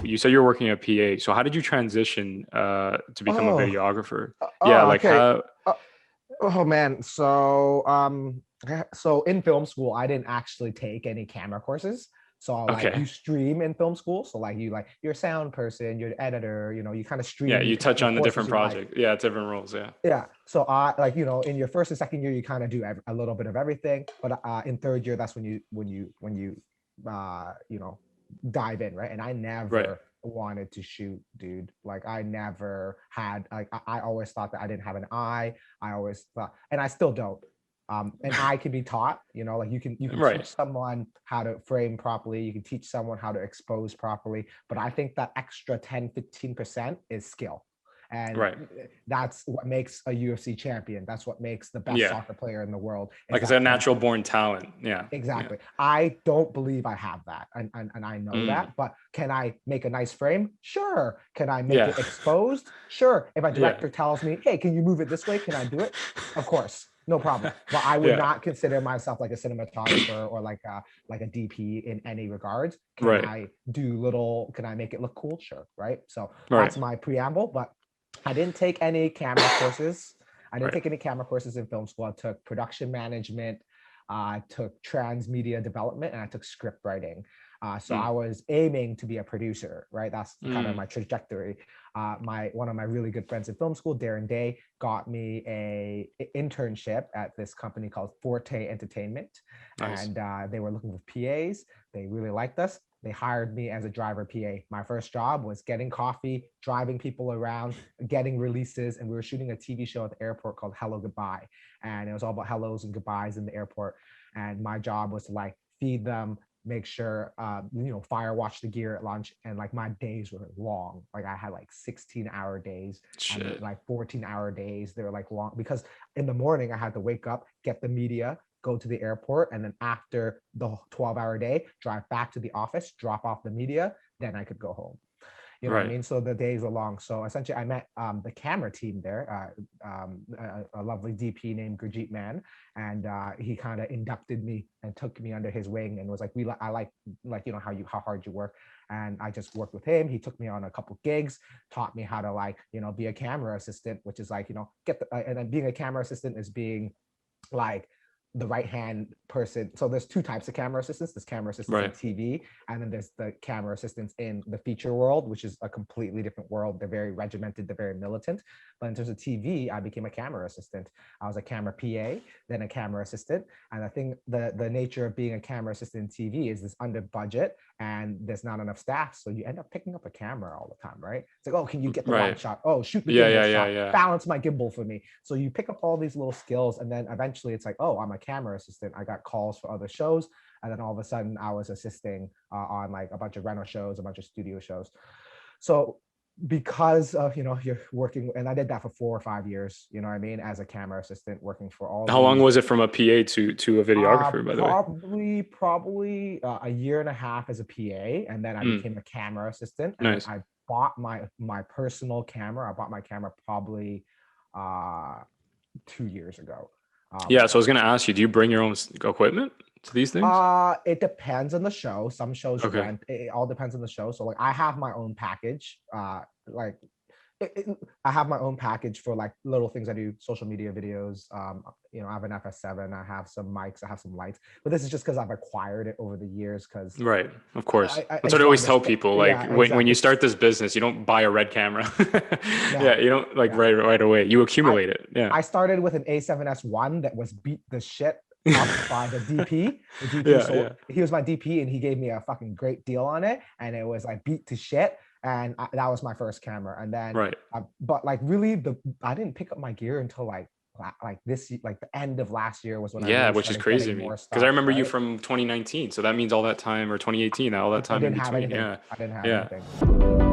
you said you're working at PA. So how did you transition to become a Oh, videographer? Yeah, oh, like okay. how? Uh, oh man. So in film school, I didn't actually take any camera courses. So like Okay. you stream in film school. So like you're a sound person, you're an editor, you kind of Yeah, stream, you you pick up touch your on the courses different you like. project. Yeah, different roles. Yeah. Yeah. So I like, in your first and second year, you kind of do a little bit of everything. But in third year, that's when you dive in, right? And I Right. never wanted to shoot, dude. Like I never had like I always thought that I didn't have an eye. I always thought, and I still don't. An eye can be taught, like you can teach Right. someone how to frame properly, you can teach someone how to expose properly, but I think that extra 10-15% is skill. And Right. that's what makes a UFC champion. That's what makes the best Yeah. soccer player in the world is Like it's a that natural 10. born talent. Yeah. Yeah. Exactly. I don't believe I have that. And I know Mm. that. But can I make a nice frame? Sure. Can I make Yeah. it exposed? Sure. If a Yeah. director tells me, hey, can you move it this way? Can I do it? Of course. No problem. But I would Yeah. not consider myself like a cinematographer or like a DP in any regards. Right. Can I make it look cool? Sure. Right. So Right. that's my preamble. But I didn't take any camera courses. I didn't Right. take any camera courses in film school. I took production management, I took transmedia development, and I took script writing. So Mm. I was aiming to be a producer, right? That's kind of Mm. my trajectory. My one of my really good friends in film school, Darren Day, got me a internship at this company called Forte Entertainment, Nice. and they were looking for PAs. They really liked us. They hired me as a driver PA. My first job was getting coffee, driving people around, getting releases, and we were shooting a TV show at the airport called Hello Goodbye, and it was all about hellos and goodbyes in the airport. And my job was to like feed them, make sure fire watch the gear at lunch. And like my days were long. Like I had like 16-hour days and Shit. like 14-hour days. They were like long because in the morning I had to wake up, get the media, go to the airport, and then after the 12-hour day drive back to the office, drop off the media, then I could go home. You know what I Right. mean? So the days were long. So essentially, I met the camera team there, a lovely DP named Gurjeet Man, and he kind of inducted me and took me under his wing and was like, I like how hard you work." And I just worked with him. He took me on a couple gigs, taught me how to be a camera assistant, which is like get the and then being a camera assistant is being like the right hand person. So there's two types of camera assistants. There's camera assistants in Right. TV, and then there's the camera assistants in the feature world, which is a completely different world. They're very regimented, they're very militant. But in terms of TV, I became a camera assistant. I was a camera PA, then a camera assistant. And I think the nature of being a camera assistant in TV is this under budget and there's not enough staff. So you end up picking up a camera all the time, right? It's like, oh, can you get the wide Right. shot? Oh, shoot the Yeah. gimbal Yeah. Yeah. shot, Yeah. balance my gimbal for me. So you pick up all these little skills, and then eventually it's like, oh, I'm a camera assistant. I got calls for other shows, and then all of a sudden I was assisting on like a bunch of rental shows, a bunch of studio shows. So because of you're working, and I did that for 4 or 5 years, you know what I mean, as a camera assistant, working for all How long these was it from a PA to a videographer, by the way? probably a year and a half as a PA, and then I Mm. became a camera assistant, and then Nice. I bought my personal camera. I bought my camera probably uh 2 years ago. Yeah. So I was gonna ask you, do you bring your own equipment to these things? It depends on the show. Some shows Okay. rent. It all depends on the show. So like I have my own package. Like I have my own package for like little things I do, social media videos. I have an FS7, I have some mics, I have some lights, but this is just because I've acquired it over the years. Because Right. Of course. I That's what I just always wanted to tell people. Like yeah, when you exactly. start this business, you don't buy a red camera. Yeah, Yeah. You don't like yeah. right away. You I accumulate it. Yeah. I started with an A7S1 that was beat the shit up by the DP. The DP Yeah. sold. Yeah. He was my DP, and he gave me a fucking great deal on it, and it was like beat to shit. And that was my first camera. And then, Right. but like really, I didn't pick up my gear until like like the end of last year was when I Yeah, really which is started crazy getting to me more because I stuff. remember you Right? from 2019. So that means all that time, or 2018, all that I time in didn't have between. anything. Yeah. I didn't have Yeah. anything.